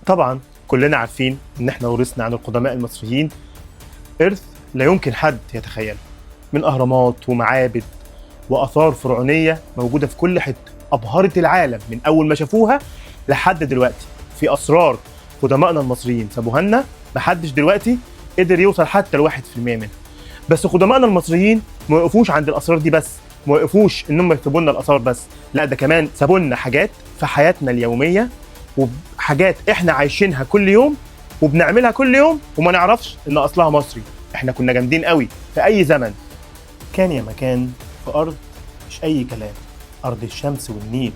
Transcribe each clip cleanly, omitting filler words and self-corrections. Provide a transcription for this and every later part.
طبعا كلنا عارفين ان احنا ورثنا عن القدماء المصريين ارث لا يمكن حد يتخيله، من اهرامات ومعابد واثار فرعونيه موجوده في كل حته ابهرت العالم من اول ما شافوها لحد دلوقتي. في اسرار قدمائنا المصريين سابوها لنا محدش دلوقتي قدر يوصل حتى ل1% منها. بس قدمائنا المصريين ما وقفوش عند الاسرار دي بس، ما وقفوش ان هم يكتبوا لنا الاثار بس، لا ده كمان سابوا لنا حاجات في حياتنا اليوميه وحاجات احنا عايشينها كل يوم وبنعملها كل يوم وما نعرفش ان اصلها مصري. احنا كنا جامدين قوي في اي زمن. كان يا مكان في ارض مش اي كلام، ارض الشمس والنيل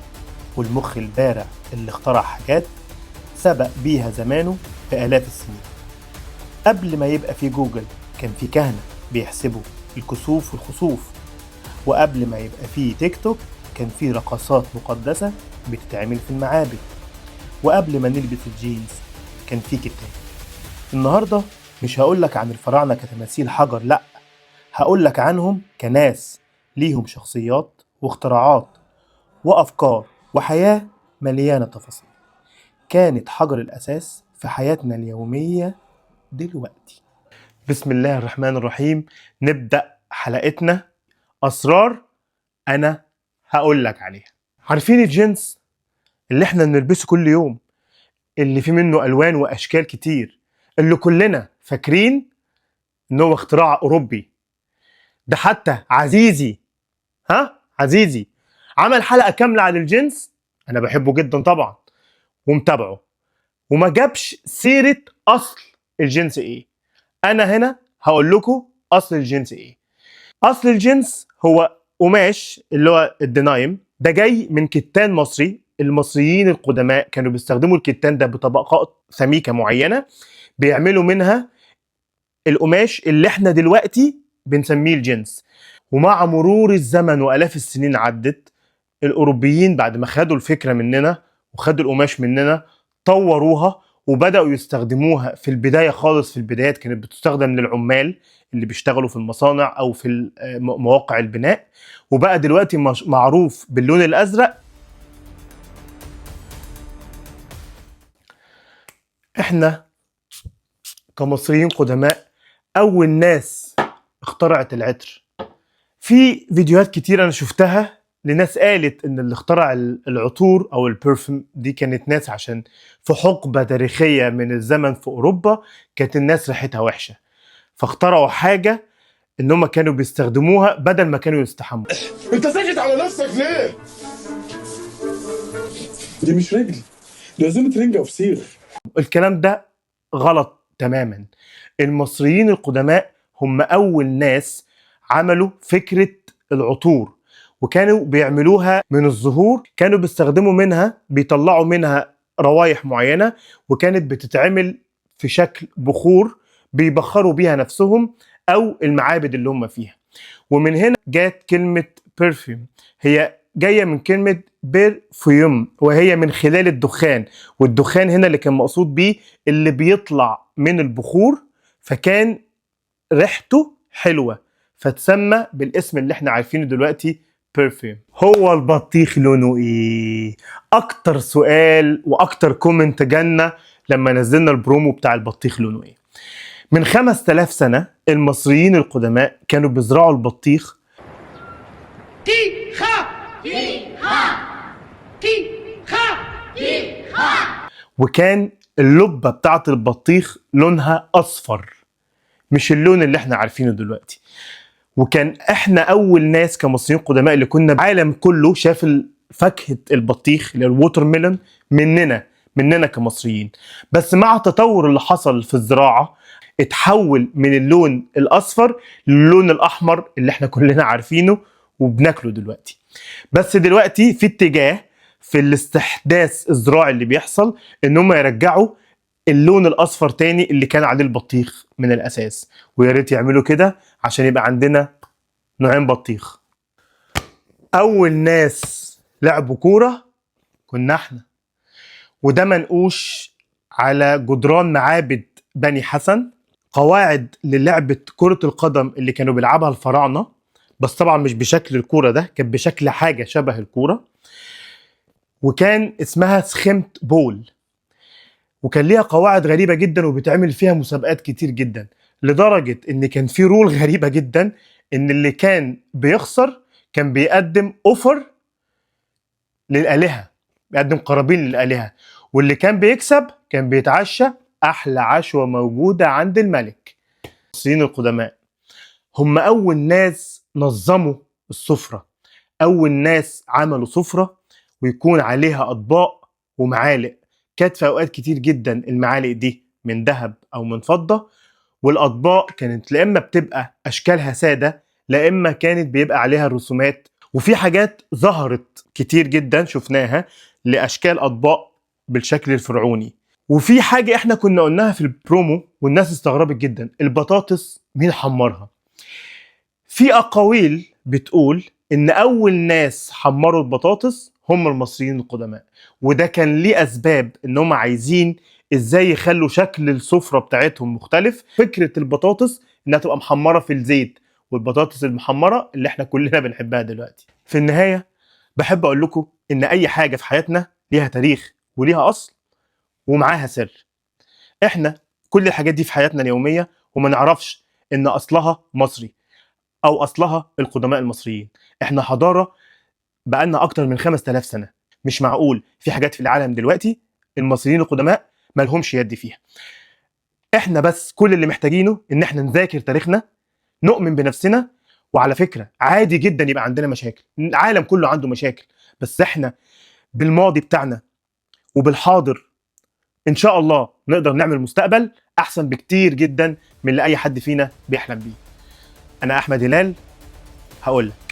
والمخ البارع اللي اخترع حاجات سبق بيها زمانه بآلاف السنين. قبل ما يبقى في جوجل كان في كهنة بيحسبوا الكسوف والخسوف، وقبل ما يبقى في تيك توك كان في رقصات مقدسة بتتعمل في المعابد، وقبل ما نلبس الجينز كان في كتاب. النهاردة مش هقولك عن الفراعنة كتماثيل حجر، لأ، هقولك عنهم كناس ليهم شخصيات واختراعات وأفكار وحياة مليانة تفاصيل كانت حجر الأساس في حياتنا اليومية دلوقتي. بسم الله الرحمن الرحيم. نبدأ حلقتنا أسرار أنا هقولك عليها. عارفين الجنس اللي احنا بنلبسه كل يوم، اللي فيه منه ألوان وأشكال كتير، اللي كلنا فاكرين إن هو اختراع أوروبي؟ ده حتى عزيزي عمل حلقة كاملة عن الجنس، أنا بحبه جدا طبعا ومتابعه، وما جابش سيرة أصل الجنس إيه. أنا هنا هقول لكم أصل الجنس إيه. أصل الجنس هو قماش اللي هو الدنايم، ده جاي من كتان مصري. المصريين القدماء كانوا بيستخدموا الكتان ده بطبقات سميكة معينة بيعملوا منها القماش اللي احنا دلوقتي بنسميه الجنس. ومع مرور الزمن وآلاف السنين عدت، الأوروبيين بعد ما خدوا الفكرة مننا وخدوا القماش مننا طوروها وبدأوا يستخدموها. في البداية خالص، في البدايات كانت بتستخدم للعمال اللي بيشتغلوا في المصانع أو في مواقع البناء، وبقى دلوقتي معروف باللون الأزرق. احنا كمصريين قدماء أول ناس اخترعت العطر. في فيديوهات كتير أنا شفتها لناس قالت إن اللي اخترع العطور أو البرفيوم دي كانت ناس عشان في حقبة تاريخية من الزمن في أوروبا كانت الناس ريحتها وحشة، فاخترعوا حاجة إن هم كانوا بيستخدموها بدل ما كانوا يستحموا. انت ساكت على نفسك ليه؟ دي مش رجل، دي لازمة رنجة وفسيخ. الكلام ده غلط تماما. المصريين القدماء هم أول ناس عملوا فكرة العطور، وكانوا بيعملوها من الزهور، كانوا بيستخدموا منها، بيطلعوا منها روايح معينة، وكانت بتتعمل في شكل بخور بيبخروا بيها نفسهم أو المعابد اللي هم فيها. ومن هنا جات كلمة برفيوم، هي جاية من كلمة بيرفيوم وهي من خلال الدخان، والدخان هنا اللي كان مقصود بيه اللي بيطلع من البخور، فكان ريحته حلوة فتسمى بالاسم اللي احنا عارفينه دلوقتي برفيوم. هو البطيخ لونه ايه؟ اكتر سؤال واكتر كومنت جالنا لما نزلنا البرومو بتاع البطيخ لونه ايه. من 5000 سنة المصريين القدماء كانوا بيزرعوا البطيخ وكان اللبة بتاعت البطيخ لونها أصفر، مش اللون اللي احنا عارفينه دلوقتي. وكان احنا أول ناس كمصريين قدماء اللي كنا العالم كله شاف فاكهة البطيخ اللي الووتر ميلون مننا كمصريين. بس مع التطور اللي حصل في الزراعة اتحول من اللون الأصفر للون الأحمر اللي احنا كلنا عارفينه وبناكله دلوقتي. بس دلوقتي في اتجاه في الاستحداث الزراعي اللي بيحصل ان هم يرجعوا اللون الاصفر تاني اللي كان عليه البطيخ من الاساس، ويا ريت يعملوا كده عشان يبقى عندنا نوعين بطيخ. اول ناس لعبوا كوره كنا احنا، وده منقوش على جدران معابد بني حسن، قواعد للعبة كرة القدم اللي كانوا بيلعبها الفراعنة، بس طبعا مش بشكل الكورة ده، كان بشكل حاجة شبه الكورة، وكان اسمها سخمت بول. وكان ليها قواعد غريبة جدا وبتعمل فيها مسابقات كتير جدا، لدرجة ان كان في رول غريبة جدا ان اللي كان بيخسر كان بيقدم اوفر للآلهة، بيقدم قرابين للآلهة، واللي كان بيكسب كان بيتعشى أحلى عشوة موجودة عند الملك. المصريين القدماء هم أول ناس نظموا السفرة، أول ناس عملوا سفرة ويكون عليها أطباق ومعالق. كانت في أوقات كتير جدا المعالق دي من ذهب أو من فضة، والأطباق كانت لا إما بتبقى أشكالها سادة، لا إما كانت بيبقى عليها رسومات. وفي حاجات ظهرت كتير جدا شفناها لأشكال أطباق بالشكل الفرعوني. وفي حاجة احنا كنا قلناها في البرومو والناس استغربت جدا، البطاطس مين حمرها؟ في أقاويل بتقول إن أول ناس حمروا البطاطس هم المصريين القدماء، وده كان ليه أسباب، إن هم عايزين إزاي يخلوا شكل السفرة بتاعتهم مختلف. فكرة البطاطس إنها تبقى محمرة في الزيت، والبطاطس المحمرة اللي احنا كلنا بنحبها دلوقتي. في النهاية بحب أقول لكم إن أي حاجة في حياتنا ليها تاريخ وليها أصل ومعاها سر. احنا كل الحاجات دي في حياتنا اليومية وما نعرفش إن أصلها مصري أو أصلها القدماء المصريين. احنا حضارة بقالنا أكتر من 5000 سنة. مش معقول في حاجات في العالم دلوقتي المصريين القدماء مالهمش يد فيها. احنا بس كل اللي محتاجينه إن احنا نذاكر تاريخنا، نؤمن بنفسنا. وعلى فكرة عادي جدا يبقى عندنا مشاكل، العالم كله عنده مشاكل، بس احنا بالماضي بتاعنا وبالحاضر ان شاء الله نقدر نعمل مستقبل احسن بكتير جدا من اللي اي حد فينا بيحلم بيه. انا احمد هلال، هقول لك